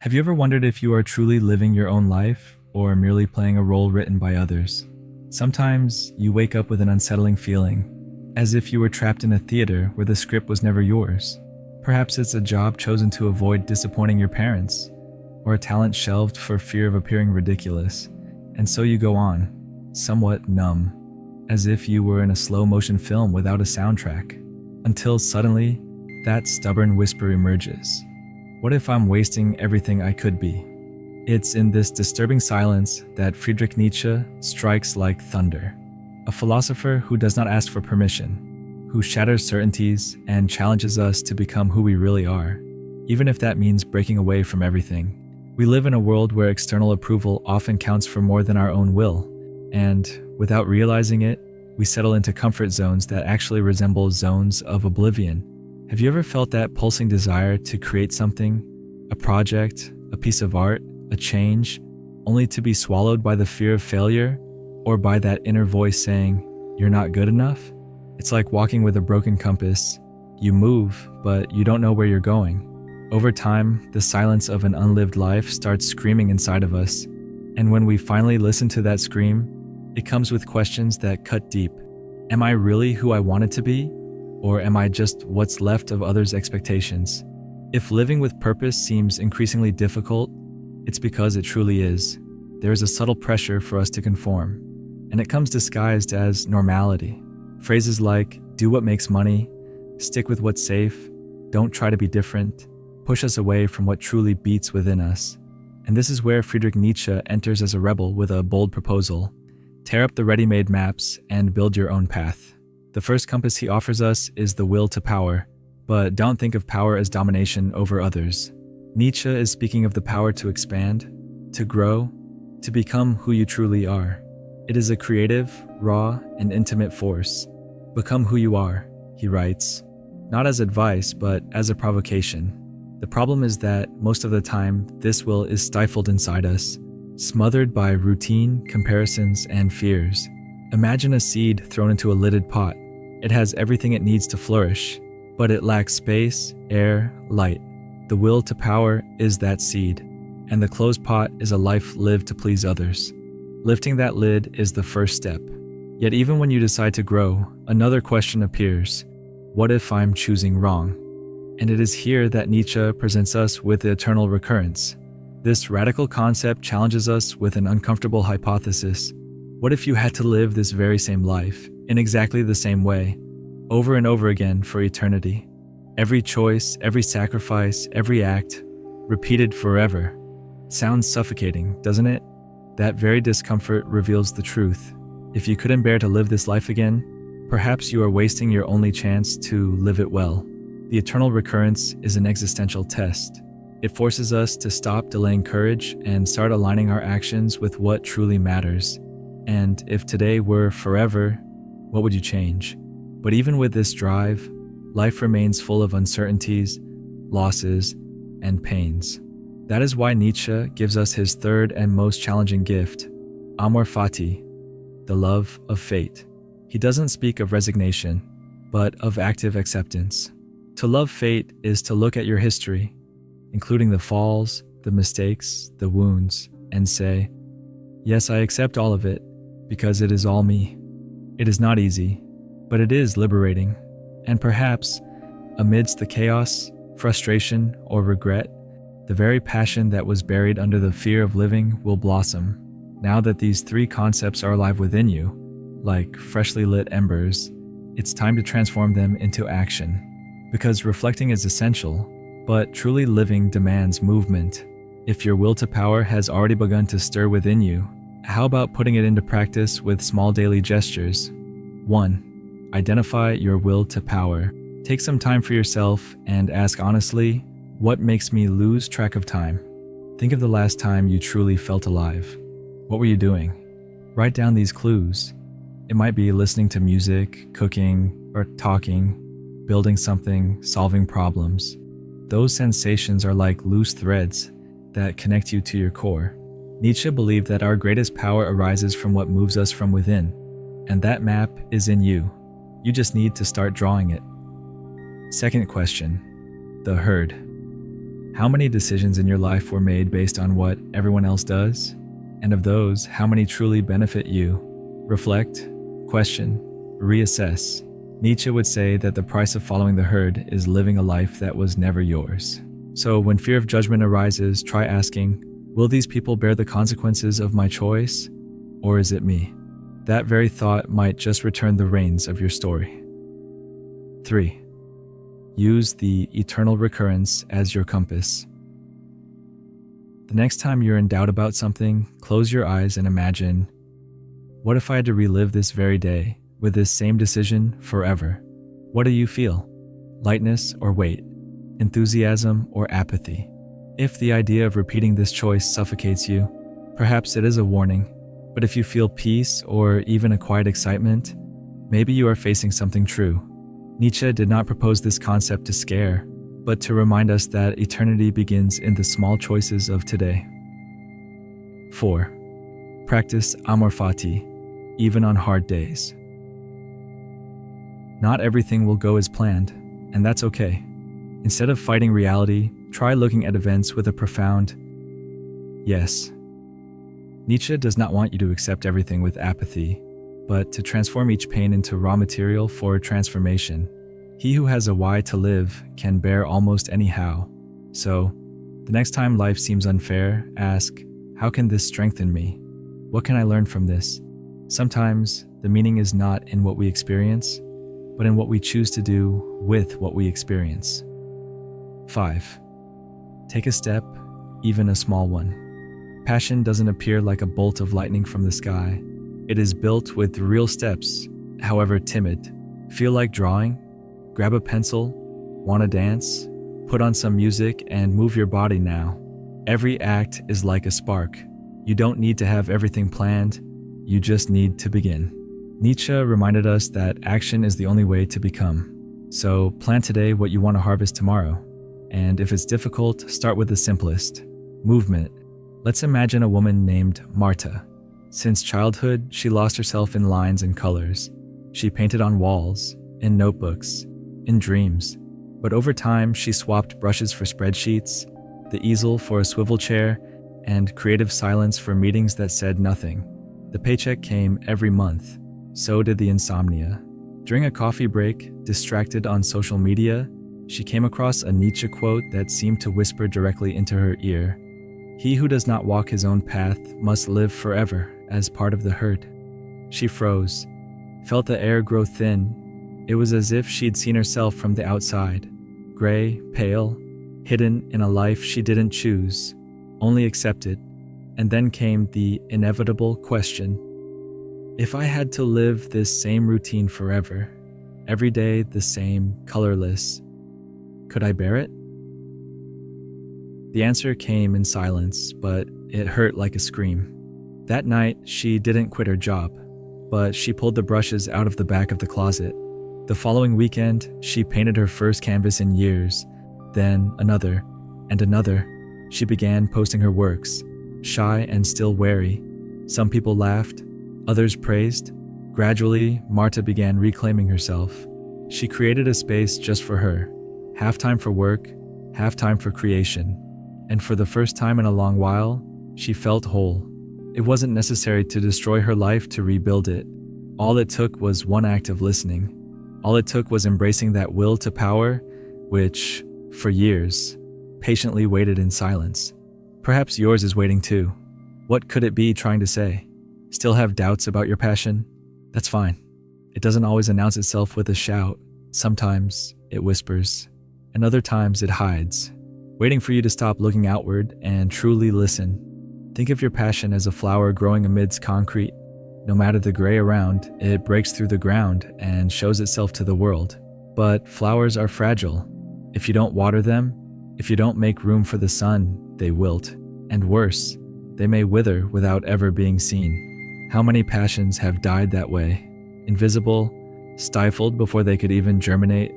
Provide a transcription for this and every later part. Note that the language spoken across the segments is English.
Have you ever wondered if you are truly living your own life or merely playing a role written by others? Sometimes you wake up with an unsettling feeling, as if you were trapped in a theater where the script was never yours. Perhaps it's a job chosen to avoid disappointing your parents, or a talent shelved for fear of appearing ridiculous, and so you go on, somewhat numb, as if you were in a slow-motion film without a soundtrack, until suddenly, that stubborn whisper emerges. What if I'm wasting everything I could be? It's in this disturbing silence that Friedrich Nietzsche strikes like thunder. A philosopher who does not ask for permission, who shatters certainties and challenges us to become who we really are, even if that means breaking away from everything. We live in a world where external approval often counts for more than our own will, and without realizing it, we settle into comfort zones that actually resemble zones of oblivion. Have you ever felt that pulsing desire to create something, a project, a piece of art, a change, only to be swallowed by the fear of failure, or by that inner voice saying, "You're not good enough"? It's like walking with a broken compass. You move, but you don't know where you're going. Over time, the silence of an unlived life starts screaming inside of us, and when we finally listen to that scream, it comes with questions that cut deep. Am I really who I wanted to be? Or am I just what's left of others' expectations? If living with purpose seems increasingly difficult, it's because it truly is. There is a subtle pressure for us to conform, and it comes disguised as normality. Phrases like, do what makes money, stick with what's safe, don't try to be different, push us away from what truly beats within us. And this is where Friedrich Nietzsche enters as a rebel with a bold proposal. Tear up the ready-made maps and build your own path. The first compass he offers us is the will to power, but don't think of power as domination over others. Nietzsche is speaking of the power to expand, to grow, to become who you truly are. It is a creative, raw, and intimate force. Become who you are, he writes, not as advice, but as a provocation. The problem is that most of the time, this will is stifled inside us, smothered by routine, comparisons, and fears. Imagine a seed thrown into a lidded pot. It has everything it needs to flourish, but it lacks space, air, light. The will to power is that seed, and the closed pot is a life lived to please others. Lifting that lid is the first step. Yet even when you decide to grow, another question appears. What if I'm choosing wrong? And it is here that Nietzsche presents us with the eternal recurrence. This radical concept challenges us with an uncomfortable hypothesis. What if you had to live this very same life, in exactly the same way, over and over again for eternity? Every choice, every sacrifice, every act, repeated forever. Sounds suffocating, doesn't it? That very discomfort reveals the truth. If you couldn't bear to live this life again, perhaps you are wasting your only chance to live it well. The eternal recurrence is an existential test. It forces us to stop delaying courage and start aligning our actions with what truly matters. And if today were forever, what would you change? But even with this drive, life remains full of uncertainties, losses, and pains. That is why Nietzsche gives us his third and most challenging gift, Amor fati, the love of fate. He doesn't speak of resignation, but of active acceptance. To love fate is to look at your history, including the falls, the mistakes, the wounds, and say, yes, I accept all of it, because it is all me. It is not easy, but it is liberating. And perhaps, amidst the chaos, frustration, or regret, the very passion that was buried under the fear of living will blossom. Now that these three concepts are alive within you, like freshly lit embers, it's time to transform them into action. Because reflecting is essential, but truly living demands movement. If your will to power has already begun to stir within you, how about putting it into practice with small daily gestures? 1. Identify your will to power. Take some time for yourself and ask honestly, what makes me lose track of time? Think of the last time you truly felt alive. What were you doing? Write down these clues. It might be listening to music, cooking, or talking, building something, solving problems. Those sensations are like loose threads that connect you to your core. Nietzsche believed that our greatest power arises from what moves us from within, and that map is in you. You just need to start drawing it. Second question, the herd. How many decisions in your life were made based on what everyone else does? And of those, how many truly benefit you? Reflect, question, reassess. Nietzsche would say that the price of following the herd is living a life that was never yours. So when fear of judgment arises, try asking, will these people bear the consequences of my choice? Or is it me? That very thought might just return the reins of your story. 3. Use the eternal recurrence as your compass. The next time you're in doubt about something, close your eyes and imagine, what if I had to relive this very day with this same decision forever? What do you feel? Lightness or weight? Enthusiasm or apathy? If the idea of repeating this choice suffocates you, perhaps it is a warning. But if you feel peace or even a quiet excitement, maybe you are facing something true. Nietzsche did not propose this concept to scare, but to remind us that eternity begins in the small choices of today. 4. Practice Amor fati, even on hard days. Not everything will go as planned, and that's okay. Instead of fighting reality, try looking at events with a profound yes. Nietzsche does not want you to accept everything with apathy, but to transform each pain into raw material for transformation. He who has a why to live can bear almost any how. So, the next time life seems unfair, ask, how can this strengthen me? What can I learn from this? Sometimes, the meaning is not in what we experience, but in what we choose to do with what we experience. 5. Take a step, even a small one. Passion doesn't appear like a bolt of lightning from the sky. It is built with real steps, however timid. Feel like drawing? Grab a pencil? Want to dance? Put on some music and move your body now. Every act is like a spark. You don't need to have everything planned. You just need to begin. Nietzsche reminded us that action is the only way to become. So plan today what you want to harvest tomorrow. And if it's difficult, start with the simplest. Movement. Let's imagine a woman named Marta. Since childhood, she lost herself in lines and colors. She painted on walls, in notebooks, in dreams. But over time, she swapped brushes for spreadsheets, the easel for a swivel chair, and creative silence for meetings that said nothing. The paycheck came every month. So did the insomnia. During a coffee break, distracted on social media, she came across a Nietzsche quote that seemed to whisper directly into her ear. He who does not walk his own path must live forever as part of the herd. She froze, felt the air grow thin. It was as if she'd seen herself from the outside, gray, pale, hidden in a life she didn't choose, only accepted. And then came the inevitable question. If I had to live this same routine forever, every day the same, colorless, could I bear it? The answer came in silence, but it hurt like a scream. That night, she didn't quit her job, but she pulled the brushes out of the back of the closet. The following weekend, she painted her first canvas in years, then another, and another. She began posting her works, shy and still wary. Some people laughed, others praised. Gradually, Marta began reclaiming herself. She created a space just for her, half time for work, half time for creation. And for the first time in a long while, she felt whole. It wasn't necessary to destroy her life to rebuild it. All it took was one act of listening. All it took was embracing that will to power, which, for years, patiently waited in silence. Perhaps yours is waiting too. What could it be trying to say? Still have doubts about your passion? That's fine. It doesn't always announce itself with a shout. Sometimes it whispers, and other times it hides, waiting for you to stop looking outward and truly listen. Think of your passion as a flower growing amidst concrete. No matter the gray around, it breaks through the ground and shows itself to the world. But flowers are fragile. If you don't water them, if you don't make room for the sun, they wilt. And worse, they may wither without ever being seen. How many passions have died that way? Invisible, stifled before they could even germinate?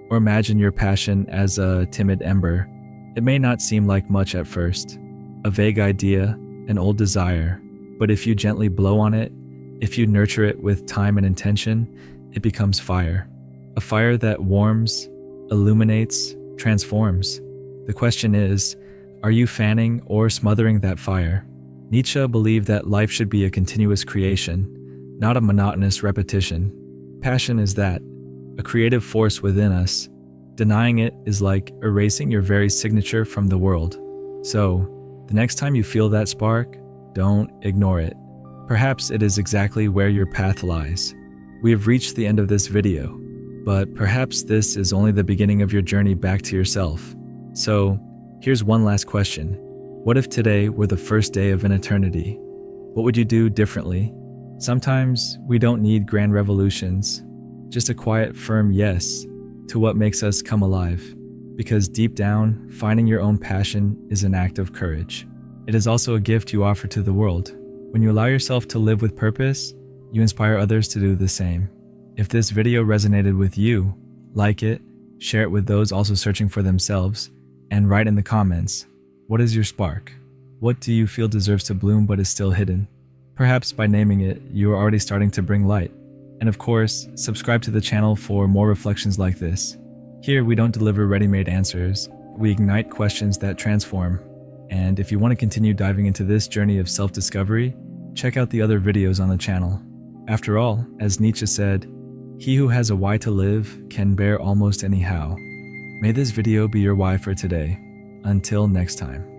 Or imagine your passion as a timid ember. It may not seem like much at first, a vague idea, an old desire, but if you gently blow on it, if you nurture it with time and intention, it becomes fire. A fire that warms, illuminates, transforms. The question is, are you fanning or smothering that fire? Nietzsche believed that life should be a continuous creation, not a monotonous repetition. Passion is that, a creative force within us. Denying it is like erasing your very signature from the world. So, the next time you feel that spark, don't ignore it. Perhaps it is exactly where your path lies. We have reached the end of this video, but perhaps this is only the beginning of your journey back to yourself. So, here's one last question. What if today were the first day of an eternity? What would you do differently? Sometimes we don't need grand revolutions, just a quiet, firm yes to what makes us come alive. Because deep down, finding your own passion is an act of courage. It is also a gift you offer to the world. When you allow yourself to live with purpose, you inspire others to do the same. If this video resonated with you, like it, share it with those also searching for themselves, and write in the comments, what is your spark? What do you feel deserves to bloom but is still hidden? Perhaps by naming it, you are already starting to bring light. And of course, subscribe to the channel for more reflections like this. Here, we don't deliver ready-made answers. We ignite questions that transform. And if you want to continue diving into this journey of self-discovery, check out the other videos on the channel. After all, as Nietzsche said, he who has a why to live can bear almost any how. May this video be your why for today. Until next time.